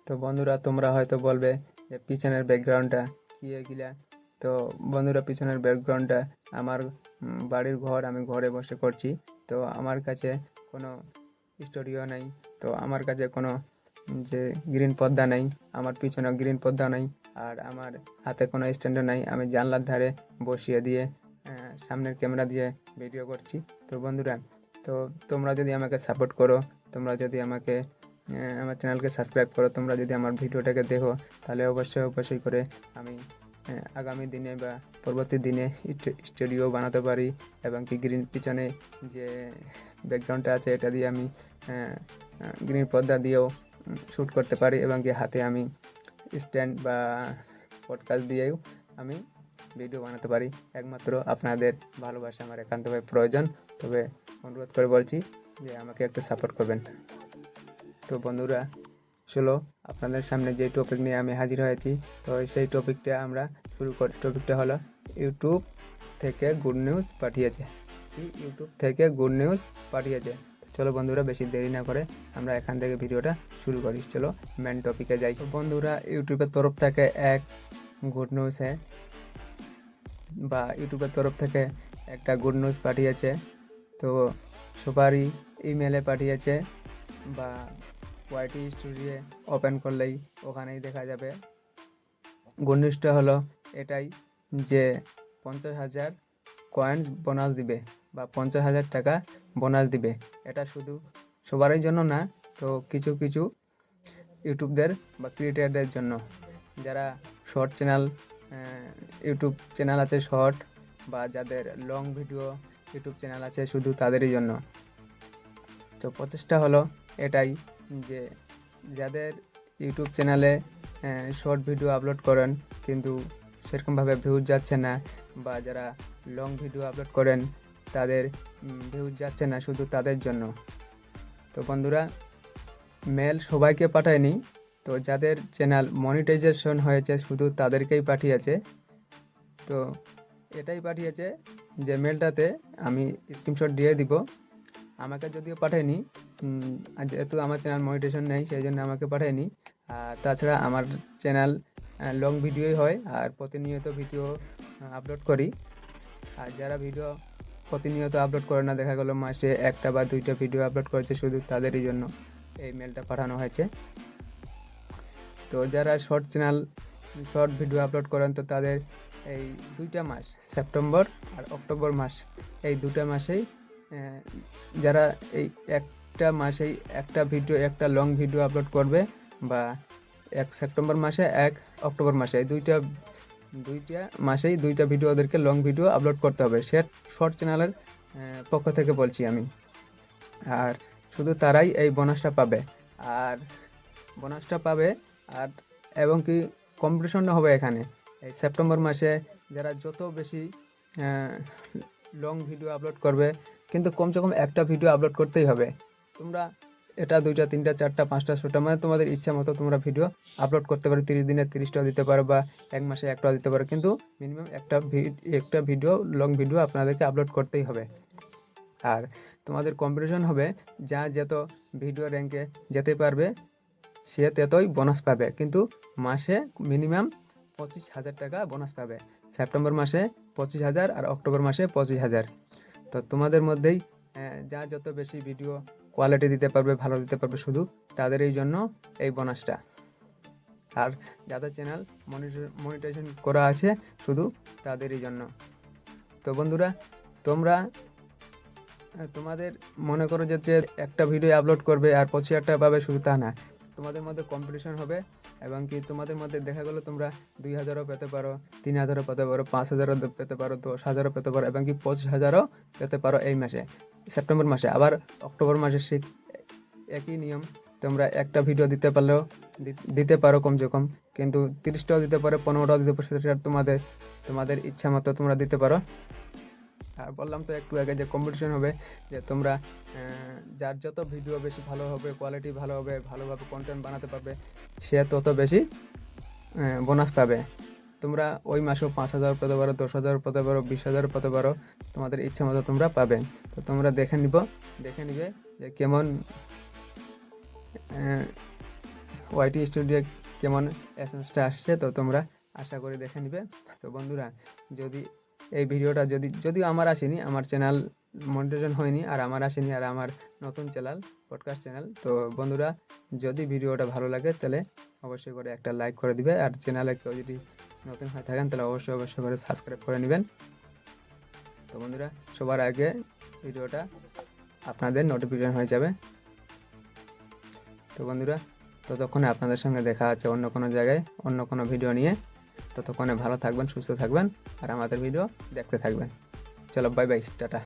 তো বন্ধুরা, তোমরা হয়তো বলবে যে পিছনের ব্যাকগ্রাউন্ডটা কী এগুলা। তো বন্ধুরা, পিছনের ব্যাকগ্রাউন্ডটা আমার বাড়ির ঘর, আমি ঘরে বসে করছি। তো আমার কাছে কোনো স্টুডিও নেই, তো আমার কাছে কোনো যে গ্রিন পর্দা নেই, আমার পিছনে গ্রিন পর্দা নেই, আর আমার হাতে কোনো স্ট্যান্ডও নেই। আমি জানলার ধারে বসিয়ে দিয়ে সামনের ক্যামেরা দিয়ে ভিডিও করছি। তো বন্ধুরা, তো তোমরা যদি আমাকে সাপোর্ট করো, তোমরা যদি আমাকে আমার চ্যানেলকে সাবস্ক্রাইব করো, তোমরা যদি আমার ভিডিওটাকে দেখো, তাহলে অবশ্যই করে আমি আগামী দিনে বা পরবর্তী দিনে স্টুডিও বানাতে পারি, এবং কি গ্রিন পিছনে যে ব্যাকগ্রাউন্ডটা আছে এটা দিয়ে আমি গ্রিন পর্দা দিয়েও শ্যুট করতে পারি, এবং কি হাতে আমি স্ট্যান্ড বা পডকাস্ট দিয়েও আমি ভিডিও বানাতে পারি। একমাত্র আপনাদের ভালোবাসা আমার একান্তভাবে প্রয়োজন। তবে অনুরোধ করে বলছি যে আমাকে একটু সাপোর্ট করবেন। তো বন্ধুরা, চলো আপনাদের সামনে যে টপিক নিয়ে আমি হাজির হয়েছি, তো সেই টপিকটা আমরা শুরু করি। টপিকটা হলো ইউটিউব থেকে গুড নিউজ পাঠিয়েছে। ইউটিউব থেকে গুড নিউজ পাঠিয়েছে। চলো বন্ধুরা, বেশি দেরি না করে আমরা এখান থেকে ভিডিওটা শুরু করি। চলো মেন টপিকে যাই। তো বন্ধুরা, ইউটিউবের তরফ থেকে এক গুড নিউজ বা ইউটিউবের তরফ থেকে একটা গুড নিউজ পাঠিয়েছে। তো সবারই ইমেলে পাঠিয়েছে বা ওয়াইটি স্টুডিও ওপেন করলেই ওখানেই দেখা যাবে। গুড নিউজটা হলো এটাই যে 50,000 কয়েন্স বোনাস দিবে বা 50,000 টাকা বোনাস দিবে। এটা শুধু সবারই জন্য না, তো কিছু কিছু ইউটিউবদের বা ক্রিয়েটারদের জন্য, যারা শর্ট চ্যানেল ইউটিউব চ্যানেল আছে শর্ট, বা যাদের লং ভিডিও ইউটিউব চ্যানেল আছে, শুধু তাদেরই জন্য। তো প্রচেষ্টা হলো এটাই যে যাদের ইউটিউব চ্যানেলে শর্ট ভিডিও আপলোড করেন কিন্তু সেরকমভাবে ভিউজ যাচ্ছে না, বা যারা লং ভিডিও আপলোড করেন তাদের ভিউজ যাচ্ছে না, শুধু তাদের জন্য। তো বন্ধুরা, মেল সবাইকে পাঠায়নি, তো যাদের চ্যানেল মনিটাইজেশন হয়েছে শুধু তাদেরকেই পাঠিয়েছে। তো এটাই পাঠিয়েছে যে মেলটাতে আমি স্ক্রিনশট দিয়ে দিব। আমাকে যদিও পাঠায়নি, যেহেতু আমার চ্যানেল মনিটাইজেশন নেই সেই জন্য আমাকে পাঠায়নি। আর তাছাড়া আমার চ্যানেল লং ভিডিওই হয়, আর প্রতিনিয়ত ভিডিও আপলোড করি। আর যারা ভিডিও প্রতিনিয়ত আপলোড করে না, দেখা গেল মাসে একটা বা দুইটা ভিডিও আপলোড করেছে, শুধু তাদেরই জন্য এই মেলটা পাঠানো হয়েছে। তো যারা শর্ট ভিডিও আপলোড করেন, তো তাদের এই 2টা মাস, সেপ্টেম্বর আর অক্টোবর মাস, এই 2টা মাসেই যারা এই একটা মাসেই একটা লং ভিডিও আপলোড করবে, বা 1 সেপ্টেম্বর মাসে 1 অক্টোবর মাসে, এই দুইটা মাসেই 2টা ভিডিও ওদেরকে লং ভিডিও আপলোড করতে হবে। সে শর্ট চ্যানেলের পক্ষ থেকে বলছি আমি। আর শুধু তারাই এই বোনাসটা পাবে। আর আর এবং কি কম্পিটিশন হবে এখানে। এই সেপ্টেম্বর মাসে যারা যত বেশি লং ভিডিও আপলোড করবে, কিন্তু কমসে কম একটা ভিডিও আপলোড করতেই হবে। তোমরা এটা 2টা 3টা 4টা 5টা 6টা, মানে তোমাদের ইচ্ছা মতো তোমরা ভিডিও আপলোড করতে পারো। 30 দিনে 30টা দিতে পারো, বা 1 মাসে 1টা দিতে পারো, কিন্তু মিনিমাম একটা ভিডিও লং ভিডিও আপনাদেরকে আপলোড করতেই হবে। আর তোমাদের কম্পিটিশন হবে, যত ভিডিও র্যাঙ্কে যেতে পারবে সে ততই বোনাস পাবে, কিন্তু মাসে মিনিমাম 25,000 টাকা বোনাস পাবে। সেপ্টেম্বর মাসে 25,000 আর অক্টোবর মাসে 25,000। তো তোমাদের মধ্যেই যত বেশি ভিডিও কোয়ালিটি দিতে পারবে, ভালো দিতে পারবে, শুধু তাদেরই জন্য এই বোনাসটা। আর যাদের চ্যানেল মনিটাইজেশন করা আছে, শুধু তাদেরই জন্য। তো বন্ধুরা, তোমরা তোমাদের মনে করো যে একটা ভিডিও আপলোড করবে আর 25,000 টাকা পাবে, শুধু তা না, তোমাদের মধ্যে কম্পিটিশন হবে। এবং কি তোমাদের মধ্যে দেখা গেলো তোমরা 2,000ও পেতে পারো, 3,000ও পেতে পারো, 5,000ও পেতে পারো, 10,000ও পেতে পারো, এবং কি 25,000ও পেতে পারো এই মাসে, সেপ্টেম্বর মাসে। আবার অক্টোবর মাসে সেই একই নিয়ম, তোমরা একটা ভিডিও দিতে পারো কমসে কম, কিন্তু 30টাও দিতে পারো, 15টাও দিতে পারো, সেটা তোমাদের ইচ্ছা মতো তোমরা দিতে পারো। আর বললাম তো একটু আগে যে কম্পিটিশন হবে, যে তোমরা যার যত ভিডিও বেশি ভালো হবে, কোয়ালিটি ভালো হবে, ভালোভাবে কন্টেন্ট বানাতে পারবে, সে তত বেশি বোনাস পাবে। তোমরা ওই মাসেও 5,000 পেতে পারো, 10,000 পেতে পারো, 20,000 পেতে পারো, তোমাদের ইচ্ছা মতো তোমরা পাবে। তো তোমরা দেখে নিবে যে কেমন ওয়াইটি স্টুডিও কেমন এসএমএসটা আসছে, তো তোমরা আশা করি দেখে নিবে। তো বন্ধুরা, যদি এই ভিডিওটা যদিও আমার আসেনি, আমার চ্যানেল মনিটাইজেশন হয়নি, আর আমার আসেনি, আর আমার নতুন চ্যানেল, পডকাস্ট চ্যানেল। তো বন্ধুরা, যদি ভিডিওটা ভালো লাগে তাহলে অবশ্যই করে একটা লাইক করে দিবে, আর চ্যানেলে কেউ যদি নতুন হয়ে থাকেন তাহলে অবশ্যই করে সাবস্ক্রাইব করে নেবেন। তো বন্ধুরা, সবার আগে ভিডিওটা আপনাদের নোটিফিকেশন হয়ে যাবে। তো বন্ধুরা, ততক্ষণে আপনাদের সঙ্গে দেখা আছে অন্য কোনো জায়গায় অন্য কোনো ভিডিও নিয়ে। ততক্ষণে ভালো থাকবেন, সুস্থ থাকবেন, আর আমাদের ভিডিও দেখতে থাকবেন। চলো, বাই বাই, টাটা।